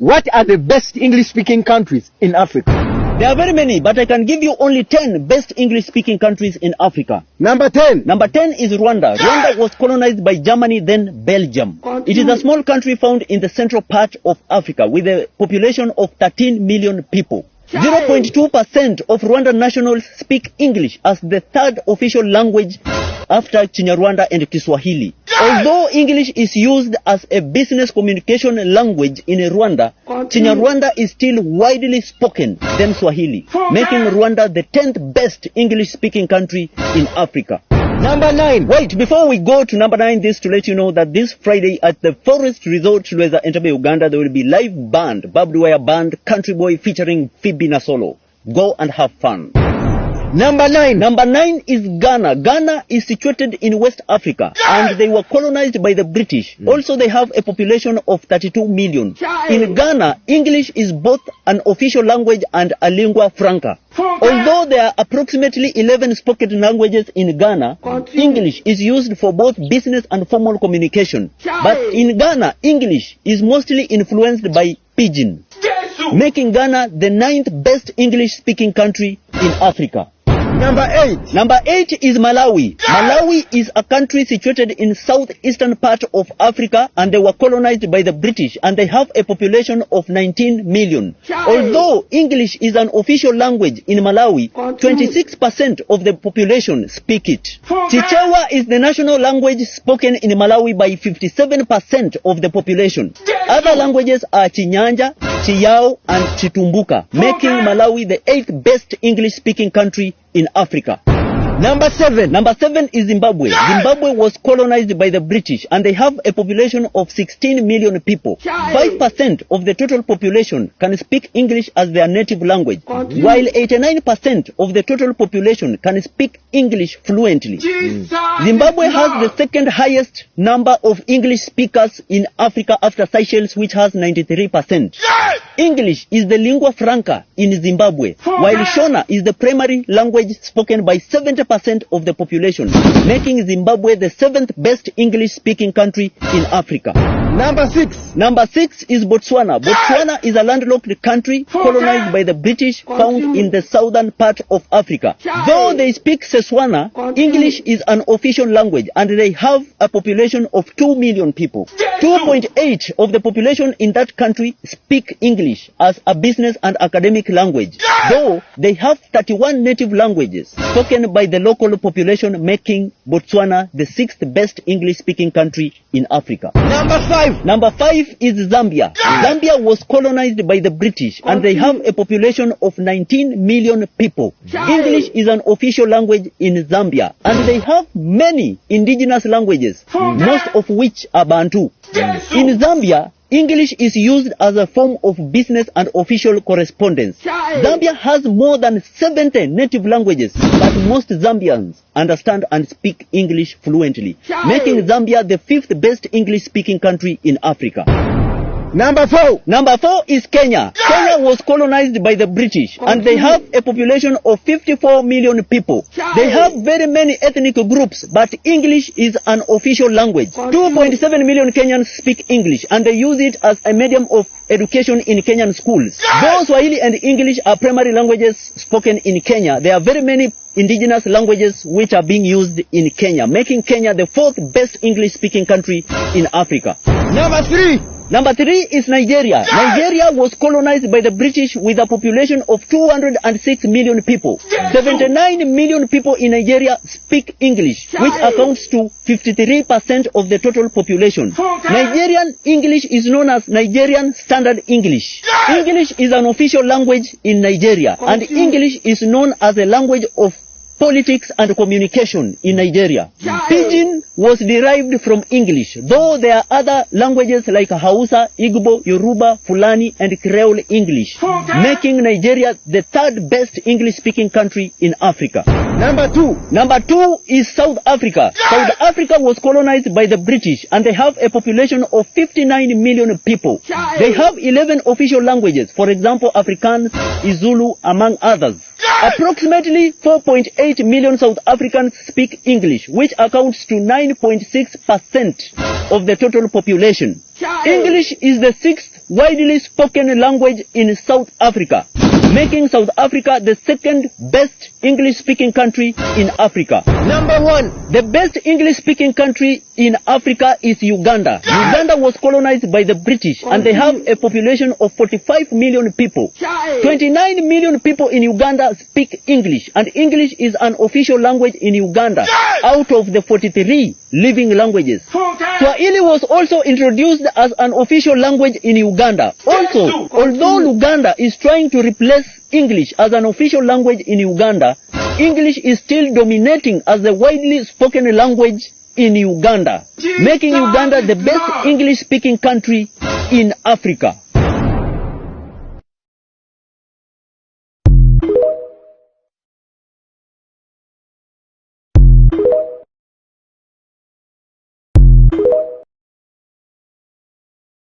What are the best English-speaking countries in Africa? There are very many, but I can give you only 10 best English-speaking countries in Africa. Number 10. Number 10 is Rwanda. Rwanda was colonized by Germany, then Belgium. It is a small country found in the central part of Africa with a population of 13 million people. 0.2% of Rwandan nationals speak English as the third official language after Kinyarwanda and Kiswahili. Although English is used as a business communication language in Rwanda, Kinyarwanda is still widely spoken than Swahili, making Rwanda the 10th best English-speaking country in Africa. Number 9. Wait, before we go to number 9, this to let you know that this Friday at the Forest Resort Lweza Entebbe, Uganda, there will be live band, barbed wire band, Country Boy featuring Phoebe Nasolo. Go and have fun. Number 9. Number 9 is Ghana. Ghana is situated in West Africa and they were colonized by the British. Also, they have a population of 32 million. In Ghana, English is both an official language and a lingua franca. Although there are approximately 11 spoken languages in Ghana, English is used for both business and formal communication. But in Ghana, English is mostly influenced by Pidgin, making Ghana the 9th best English-speaking country in Africa. Number 8. Number 8 is Malawi. Malawi is a country situated in southeastern part of Africa and they were colonized by the British and they have a population of 19 million. Although English is an official language in Malawi, 26% of the population speak it. Chichewa is the national language spoken in Malawi by 57% of the population. Other languages are Chinyanja, Chiyao and Chitumbuka, making Malawi the 8th best English-speaking country in Africa. Number 7. Number 7 is Zimbabwe. Zimbabwe was colonized by the British and they have a population of 16 million people. 5% of the total population can speak English as their native language, while 89% of the total population can speak English fluently. Zimbabwe has the second highest number of English speakers in Africa after Seychelles, which has 93%. English is the lingua franca in Zimbabwe, while Shona is the primary language spoken by 70% of the population, making Zimbabwe the 7th best English-speaking country in Africa. Number 6. Number 6 is Botswana. Botswana is a landlocked country colonized by the British found in the southern part of Africa. Though they speak Setswana, English is an official language and they have a population of 2 million people. 2.8 of the population in that country speak English as a business and academic language, though they have 31 native languages spoken by the local population, making Botswana the 6th best English-speaking country in Africa. Number 5. Number 5 is Zambia. Zambia was colonized by the British and they have a population of 19 million people. English is an official language in Zambia and they have many indigenous languages, most of which are Bantu. In Zambia, English is used as a form of business and official correspondence. Zambia has more than 70 native languages, but most Zambians understand and speak English fluently, making Zambia the 5th best English-speaking country in Africa. Number 4. Number 4 is Kenya. Kenya was colonized by the British and they have a population of 54 million people. They have very many ethnic groups, but English is an official language. 2.7 million Kenyans speak English and they use it as a medium of education in Kenyan schools. Though Swahili and English are primary languages spoken in Kenya, there are very many indigenous languages which are being used in Kenya, making Kenya the 4th best English-speaking country in Africa. Number 3. Number 3 is Nigeria. Nigeria was colonized by the British with a population of 206 million people. 79 million people in Nigeria speak English, which accounts to 53% of the total population. Nigerian English is known as Nigerian Standard English. English is an official language in Nigeria, and English is known as a language of politics and communication in Nigeria. Pidgin was derived from English, though there are other languages like Hausa, Igbo, Yoruba, Fulani, and Creole English, making Nigeria the 3rd best English-speaking country in Africa. Number 2. Number 2 is South Africa. South Africa was colonized by the British and they have a population of 59 million people. They have 11 official languages, for example, Afrikaans, Izulu, among others. Approximately 4.8 million South Africans speak English, which accounts to 9.6% of the total population. English is the 6th widely spoken language in South Africa, making South Africa the second best English-speaking country in Africa. Number 1. The best English-speaking country in Africa is Uganda. Uganda was colonized by the British and they have a population of 45 million people. 29 million people in Uganda speak English, and English is an official language in Uganda out of the 43 living languages. Swahili was also introduced as an official language in Uganda. Also, although Uganda is trying to replace English as an official language in Uganda, English is still dominating as the widely spoken language in Uganda, making Uganda the best English-speaking country in Africa.